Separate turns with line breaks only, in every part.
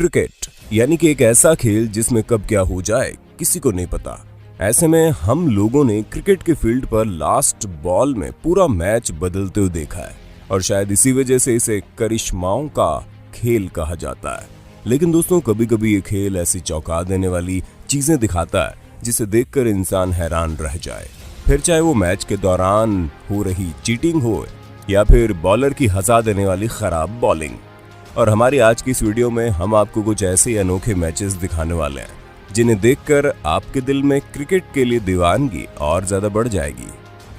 Cricket यानी कि एक ऐसा खेल जिसमें कब क्या हो जाए किसी को नहीं पता। ऐसे में हम लोगों ने क्रिकेट के फील्ड पर लास्ट बॉल में पूरा मैच बदलते हुए देखा है और शायद इसी वजह से इसे करिश्माओं का खेल कहा जाता है। लेकिन दोस्तों, कभी कभी ये खेल ऐसी चौंका देने वाली चीजें दिखाता है जिसे देखकर इंसान हैरान रह जाए, फिर चाहे वो मैच के दौरान हो रही चीटिंग हो या फिर बॉलर की हंसा देने वाली खराब बॉलिंग। और हमारी आज की इस वीडियो में हम आपको कुछ ऐसे अनोखे मैचेस दिखाने वाले हैं जिन्हें देखकर आपके दिल में क्रिकेट के लिए दीवानगी और ज्यादा बढ़ जाएगी।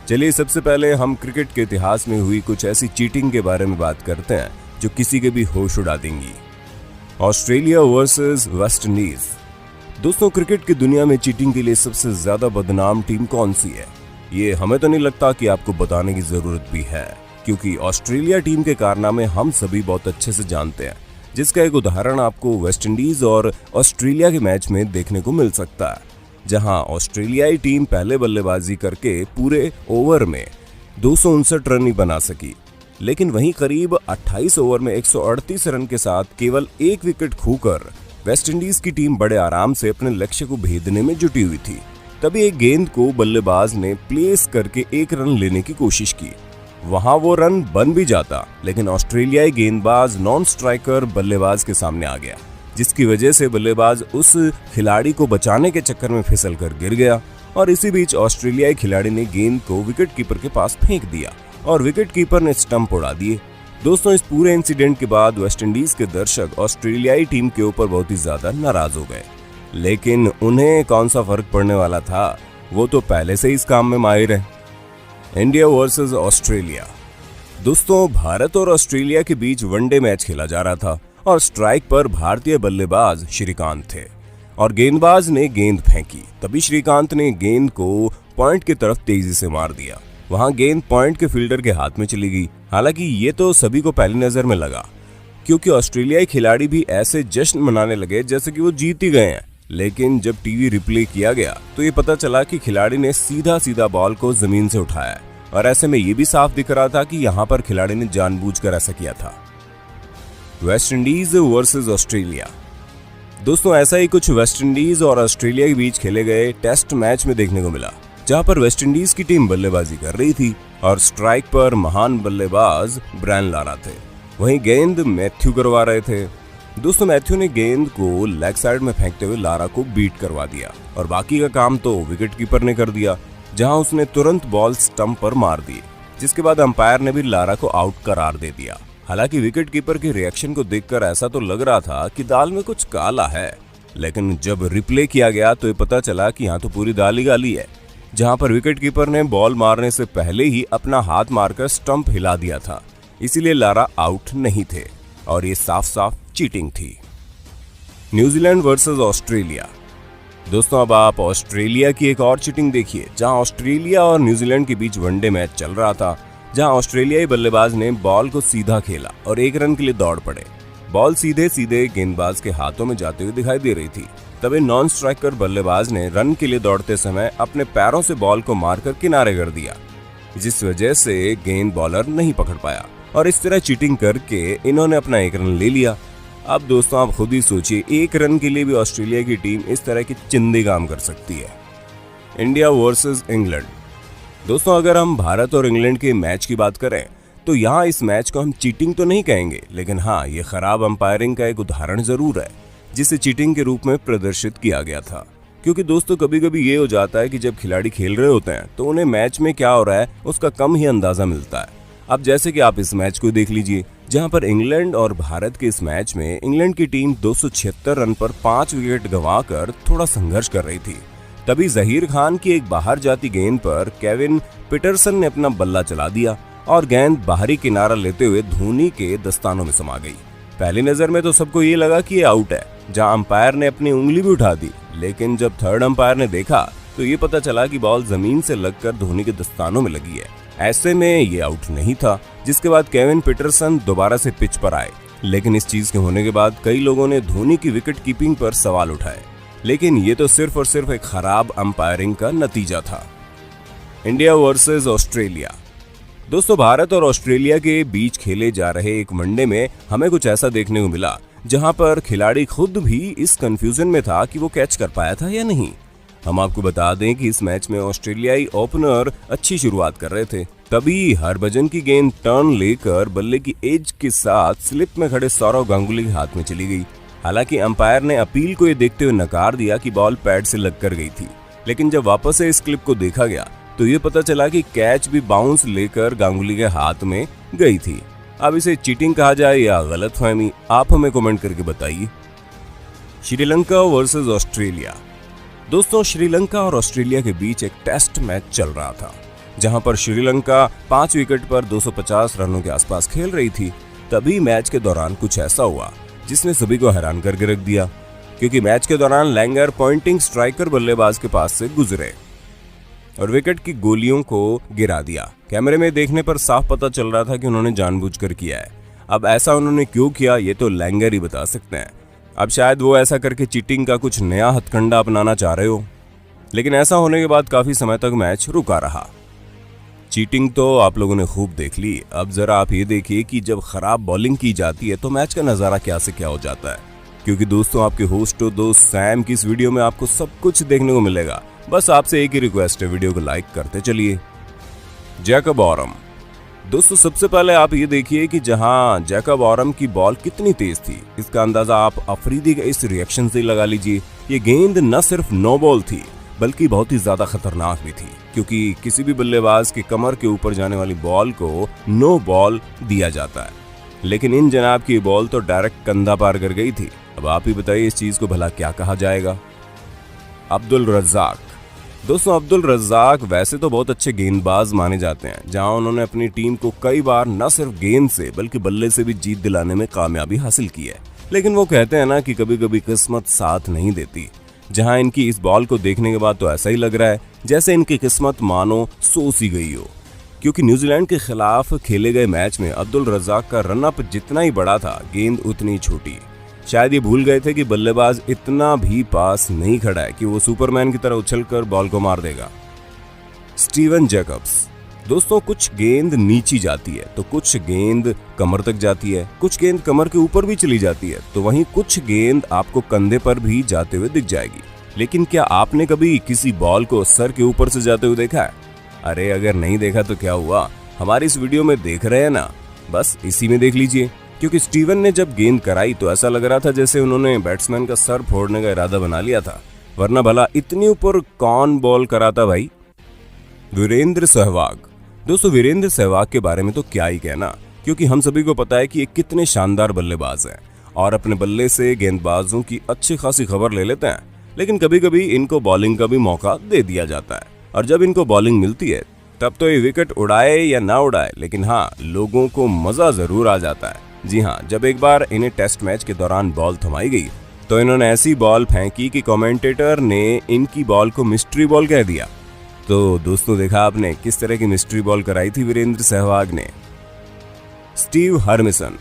चलिए सबसे पहले हम क्रिकेट के इतिहास में हुई कुछ ऐसी चीटिंग के बारे में बात करते हैं जो किसी के भी होश उड़ा देंगी। Australia versus West Indies. दोस्तों, क्रिकेट की दुनिया में चीटिंग के लिए सबसे ज्यादा बदनाम टीम कौन सी है, ये हमें तो नहीं लगता कि आपको बताने की जरूरत भी है, क्योंकि ऑस्ट्रेलिया टीम के कारनामे हम सभी बहुत अच्छे से जानते हैं, जिसका एक उदाहरण आपको वेस्ट इंडीज और ऑस्ट्रेलिया के मैच में देखने को मिल सकता है, जहां ऑस्ट्रेलियाई टीम पहले बल्लेबाजी करके पूरे ओवर में 259 रन ही बना सकी, लेकिन वहीं करीब 28 ओवर में 138 रन के साथ केवल एक विकेट खोकर वेस्ट इंडीज की टीम बड़े आराम से अपने लक्ष्य को भेदने में जुटी हुई थी। तभी एक गेंद को बल्लेबाज ने प्लेस करके एक रन लेने की कोशिश की। वहां वो रन बन भी जाता, लेकिन ऑस्ट्रेलियाई गेंदबाज नॉन स्ट्राइकर बल्लेबाज के सामने आ गया, जिसकी वजह से बल्लेबाज उस खिलाड़ी को बचाने के चक्कर में फिसल कर गिर गया और इसी बीच ऑस्ट्रेलियाई खिलाड़ी ने गेंद को विकेट कीपर के पास फेंक दिया और विकेट कीपर ने स्टंप उड़ा दिए। दोस्तों, इस पूरे इंसिडेंट के बाद वेस्ट इंडीज के दर्शक ऑस्ट्रेलियाई टीम के ऊपर बहुत ही ज्यादा नाराज हो गए, लेकिन उन्हें कौन सा फर्क पड़ने वाला था, वो तो पहले से इस काम में माहिर है। India versus Australia. दोस्तों, भारत और ऑस्ट्रेलिया के बीच वनडे मैच खेला जा रहा था और स्ट्राइक पर भारतीय बल्लेबाज श्रीकांत थे और गेंदबाज ने गेंद फेंकी। तभी श्रीकांत ने गेंद को पॉइंट की तरफ तेजी से मार दिया। वहां गेंद पॉइंट के फील्डर के हाथ में चली गई। हालांकि ये तो सभी को पहली नजर में लगा, क्योंकि ऑस्ट्रेलियाई खिलाड़ी भी ऐसे जश्न मनाने लगे जैसे कि वो जीत ही गए हैं। लेकिन जब टीवी रिप्ले किया गया तो ये पता चला कि खिलाड़ी ने सीधा सीधा बॉल को जमीन से उठाया और ऐसे में ये भी साफ दिख रहा था कि यहाँ पर खिलाड़ी ने जानबूझकर ऐसा किया था। West Indies versus Australia. दोस्तों, ऐसा ही कुछ वेस्ट इंडीज और ऑस्ट्रेलिया के बीच खेले गए टेस्ट मैच में देखने को मिला, जहां पर वेस्ट इंडीज की टीम बल्लेबाजी कर रही थी और स्ट्राइक पर महान बल्लेबाज ब्रायन लारा थे। वहीं गेंद मैथ्यू करवा रहे थे। दोस्तों, मैथ्यू ने गेंद को लेग साइड में फेंकते हुए लारा को बीट करवा दिया और बाकी का काम तो विकेट कीपर ने कर दिया, जहां उसने तुरंत बॉल स्टंप पर मार दी, जिसके बाद अंपायर ने भी लारा को आउट करार दे दिया। हालांकि विकेट कीपर के रिएक्शन को देखकर ऐसा तो लग रहा था कि दाल में कुछ काला है, लेकिन जब रिप्ले किया गया तो ये पता चला कि यहाँ तो पूरी दाल ही गाली है, जहां पर विकेट कीपर ने बॉल मारने से पहले ही अपना हाथ मारकर स्टंप हिला दिया था, इसीलिए लारा आउट नहीं थे और ये साफ साफ चीटिंग थी। New Zealand versus Australia. दोस्तों, अब आप ऑस्ट्रेलिया की एक और चीटिंग देखिए, जहां ऑस्ट्रेलिया और न्यूजीलैंड के बीच वनडे मैच चल रहा था, जहां ऑस्ट्रेलियाई बल्लेबाज ने बॉल को सीधा खेला और एक रन के लिए दौड़ पड़े। बॉल सीधे सीधे गेंदबाज के हाथों में जाते हुए दिखाई दे रही थी। तभी नॉन स्ट्राइकर बल्लेबाज ने रन के लिए दौड़ते समय अपने पैरों से बॉल को मारकर किनारे कर दिया, जिस वजह से गेंद बॉलर नहीं पकड़ पाया और इस तरह चीटिंग करके इन्होंने अपना एक रन ले लिया। अब दोस्तों, आप खुद ही सोचिए, एक रन के लिए भी ऑस्ट्रेलिया की टीम इस तरह की चिंदी काम कर सकती है। India versus England. दोस्तों, अगर हम भारत और इंग्लैंड के मैच की बात करें तो यहाँ इस मैच को हम चीटिंग तो नहीं कहेंगे, लेकिन हाँ, ये खराब अंपायरिंग का एक उदाहरण जरूर है, जिसे चीटिंग के रूप में प्रदर्शित किया गया था। क्योंकि दोस्तों, कभी कभी ये हो जाता है कि जब खिलाड़ी खेल रहे होते हैं तो उन्हें मैच में क्या हो रहा है उसका कम ही अंदाजा मिलता है। अब जैसे कि आप इस मैच को देख लीजिए, जहां पर इंग्लैंड और भारत के इस मैच में इंग्लैंड की टीम 276 रन पर 5 विकेट गंवाकर थोड़ा संघर्ष कर रही थी। तभी जहीर खान की एक बाहर जाती गेंद पर केविन पीटरसन ने अपना बल्ला चला दिया और गेंद बाहरी किनारा लेते हुए धोनी के दस्तानों में समा गई। पहली नजर में तो सबको ये लगा कि ये आउट है, जहां अंपायर ने अपनी उंगली भी उठा दी, लेकिन जब थर्ड अंपायर ने देखा तो ये पता चला कि बॉल जमीन से लगकर धोनी के दस्तानों में लगी है। ऐसे में ये आउट नहीं था, जिसके बाद केविन पीटरसन दोबारा से पिच पर आए। लेकिन इस चीज के होने के बाद कई लोगों ने धोनी की विकेट कीपिंग पर सवाल उठाए, लेकिन ये तो सिर्फ और सिर्फ एक खराब अंपायरिंग का नतीजा था। India versus Australia. दोस्तों, भारत और ऑस्ट्रेलिया के बीच खेले जा रहे एक वनडे में हमें कुछ ऐसा देखने को मिला जहां पर खिलाड़ी खुद भी इस कंफ्यूजन में था कि वो कैच कर पाया था या नहीं। हम आपको बता दें कि इस मैच में ऑस्ट्रेलियाई ओपनर अच्छी शुरुआत कर रहे थे, तभी हरभजन की गेंद टर्न लेकर बल्ले की एज के साथ स्लिप में खड़े सौरव गांगुली के हाथ में चली गई। हालांकि अंपायर ने अपील को ये देखते हुए नकार दिया कि बॉल पैड से लगकर गई थी, लेकिन जब वापस से इस क्लिप को देखा गया तो ये पता चला कि कैच भी बाउंस लेकर गांगुली के हाथ में गई थी। अब इसे चीटिंग कहा जाए या गलतफहमी, आप हमें कमेंट करके बताइए। Sri Lanka versus Australia. दोस्तों, श्रीलंका और ऑस्ट्रेलिया के बीच एक टेस्ट मैच चल रहा था, जहां पर श्रीलंका 5 विकेट पर 250 रनों के आसपास खेल रही थी। तभी मैच के दौरान कुछ ऐसा हुआ जिसने सभी को हैरान करके रख दिया, क्योंकि मैच के दौरान लैंगर पॉइंटिंग स्ट्राइकर बल्लेबाज के पास से गुजरे और विकेट की गोलियों को गिरा दिया। कैमरे में देखने पर साफ पता चल रहा था कि उन्होंने जानबूझकर किया है। अब ऐसा उन्होंने क्यों किया ये तो लैंगर ही बता सकते हैं। अब शायद वो ऐसा करके चीटिंग का कुछ नया हथकंडा अपनाना चाह रहे हो, लेकिन ऐसा होने के बाद काफी समय तक मैच रुका रहा। चीटिंग तो आप लोगों ने खूब देख ली। अब जरा आप ये देखिए कि जब खराब बॉलिंग की जाती है तो मैच का नजारा क्या से क्या हो जाता है। क्योंकि दोस्तों, आपके होस्ट और दोस्त सैम की इस वीडियो में आपको सब कुछ देखने को मिलेगा। बस आपसे एक ही रिक्वेस्ट है, वीडियो को लाइक करते चलिए। Jacob Aurum. दोस्तों, सबसे पहले आप ये देखिए कि जहां जैकब ऑरम की बॉल कितनी तेज थी, इसका अंदाजा आप अफरीदी के इस रिएक्शन से लगा लीजिए। ये गेंद न सिर्फ नो बॉल थी बल्कि बहुत ही ज्यादा खतरनाक भी थी, क्योंकि किसी भी बल्लेबाज की कमर के ऊपर जाने वाली बॉल को नो बॉल दिया जाता है, लेकिन इन जनाब की बॉल तो डायरेक्ट कंधा पार कर गई थी। अब आप ही बताइए इस चीज को भला क्या कहा जाएगा। अब्दुल रज्जाक। दोस्तों, अब्दुल रज्जाक वैसे तो बहुत अच्छे गेंदबाज माने जाते हैं, जहां उन्होंने अपनी टीम को कई बार न सिर्फ गेंद से बल्कि बल्ले से भी जीत दिलाने में कामयाबी हासिल की है। लेकिन वो कहते हैं ना कि कभी कभी किस्मत साथ नहीं देती। जहां इनकी इस बॉल को देखने के बाद तो ऐसा ही लग रहा है जैसे इनकी किस्मत मानो सो सी गई हो, क्योंकि न्यूजीलैंड के खिलाफ खेले गए मैच में अब्दुल रज्जाक का रनअप जितना ही बड़ा था, गेंद उतनी छोटी। शायद ये भूल गए थे कि बल्लेबाज इतना भी पास नहीं खड़ा है कि वो सुपरमैन की तरह उछलकर बॉल को मार देगा। Steven Jacobs. दोस्तों, कुछ गेंद नीची जाती है तो कुछ गेंद कमर तक जाती है, कुछ गेंद कमर के ऊपर भी चली जाती है, तो वहीं कुछ गेंद आपको कंधे पर भी जाते हुए दिख जाएगी। लेकिन क्या आपने कभी किसी बॉल को सर के ऊपर से जाते हुए देखा है? अरे अगर नहीं देखा तो क्या हुआ, हमारी इस वीडियो में देख रहे हैं ना, बस इसी में देख लीजिए। क्योंकि स्टीवन ने जब गेंद कराई तो ऐसा लग रहा था जैसे उन्होंने बैट्समैन का सर फोड़ने का इरादा बना लिया था, वरना भला इतनी ऊपर कौन बॉल कराता भाई। वीरेंद्र सहवाग। दोस्तों, वीरेंद्र सहवाग के बारे में तो क्या ही कहना, क्योंकि हम सभी को पता है कि ये कितने शानदार बल्लेबाज हैं और अपने बल्ले से गेंदबाजों की अच्छी खासी खबर ले लेते हैं। लेकिन कभी कभी इनको बॉलिंग का भी मौका दे दिया जाता है, और जब इनको बॉलिंग मिलती है तब तो ये विकेट उड़ाए या ना उड़ाए, लेकिन हाँ, लोगों को मजा जरूर आ जाता है। जी हाँ, जब एक बार इन्हें टेस्ट मैच के दौरान बॉल थमाई गई तो इन्होंने ऐसी बॉल फेंकी कि कमेंटेटर ने इनकी बॉल को मिस्ट्री बॉल कह दिया। तो दोस्तों, देखा आपने किस तरह की मिस्ट्री बॉल कराई थी वीरेंद्र सहवाग ने। स्टीव हरमिसन।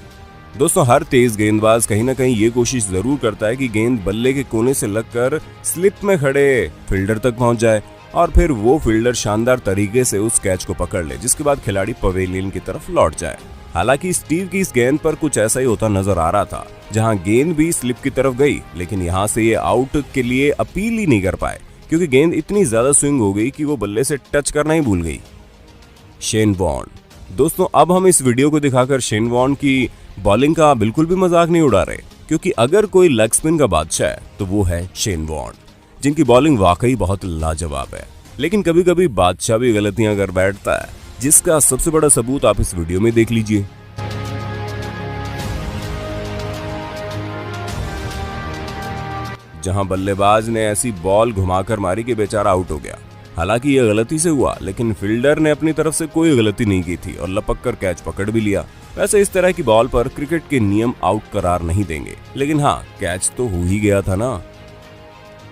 दोस्तों, हर तेज गेंदबाज कहीं ना कहीं ये कोशिश जरूर करता है कि गेंद बल्ले के कोने से लगकर स्लिप में खड़े फील्डर तक पहुंच जाए और फिर वो फील्डर शानदार तरीके से उस कैच को पकड़ ले, जिसके बाद खिलाड़ी पवेलियन की तरफ लौट जाए। हालांकि स्टीव की इस गेंद पर कुछ ऐसा ही होता नजर आ रहा था, जहां गेंद भी स्लिप की तरफ गई, लेकिन यहां से ये आउट के लिए अपील ही नहीं कर पाए, क्योंकि गेंद इतनी ज्यादा स्विंग हो गई कि वो बल्ले से टच करना ही भूल गई। Shane Warne. दोस्तों, अब हम इस वीडियो को दिखाकर शेन वॉर्न की बॉलिंग का बिल्कुल भी मजाक नहीं उड़ा रहे, क्योंकि अगर कोई लेग स्पिन का बादशाह है तो वो है शेन वॉर्न, जिनकी बॉलिंग वाकई बहुत लाजवाब है। लेकिन कभी कभी बादशाह भी गलतियां कर बैठता है, जिसका सबसे बड़ा सबूत आप इस वीडियो में देख लीजिए। जहां बल्लेबाज ने ऐसी बॉल घुमाकर मारी कि बेचारा आउट हो गया। हालांकि यह गलती से हुआ, लेकिन फील्डर ने अपनी तरफ से कोई गलती नहीं की थी और लपक कर कैच पकड़ भी लिया। वैसे इस तरह की बॉल पर क्रिकेट के नियम आउट करार नहीं देंगे, लेकिन हाँ, कैच तो हो ही गया था ना।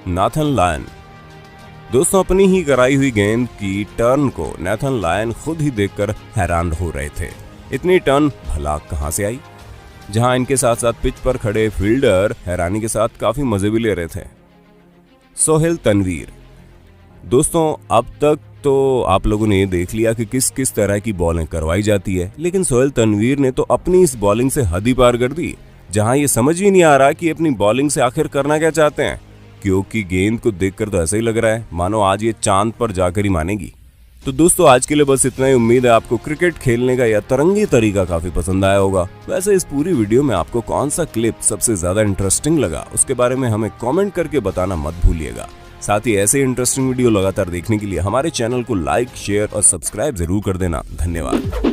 Nathan Lyon. दोस्तों, अपनी ही कराई हुई गेंद की टर्न को नाथन लायन खुद ही देखकर हैरान हो रहे थे। इतनी टर्न भला कहां से आई? जहां इनके साथ साथ पिच पर खड़े फील्डर हैरानी के साथ काफी मजे भी ले रहे थे। सोहेल तनवीर। दोस्तों, अब तक तो आप लोगों ने ये देख लिया कि किस किस तरह की बॉलिंग करवाई जाती है, लेकिन सोहेल तनवीर ने तो अपनी इस बॉलिंग से हद ही पार कर दी। जहां ये समझ ही नहीं आ रहा कि अपनी बॉलिंग से आखिर करना क्या चाहते हैं, क्योंकि गेंद को देखकर तो ऐसा ही लग रहा है मानो आज ये चांद पर जाकर ही मानेगी। तो दोस्तों आज के लिए बस इतना ही। उम्मीद है आपको क्रिकेट खेलने का यह तरंगी तरीका काफी पसंद आया होगा। वैसे इस पूरी वीडियो में आपको कौन सा क्लिप सबसे ज्यादा इंटरेस्टिंग लगा उसके बारे में हमें कमेंट करके बताना मत भूलिएगा। साथ ही ऐसे इंटरेस्टिंग वीडियो लगातार देखने के लिए हमारे चैनल को लाइक, शेयर और सब्सक्राइब जरूर कर देना। धन्यवाद।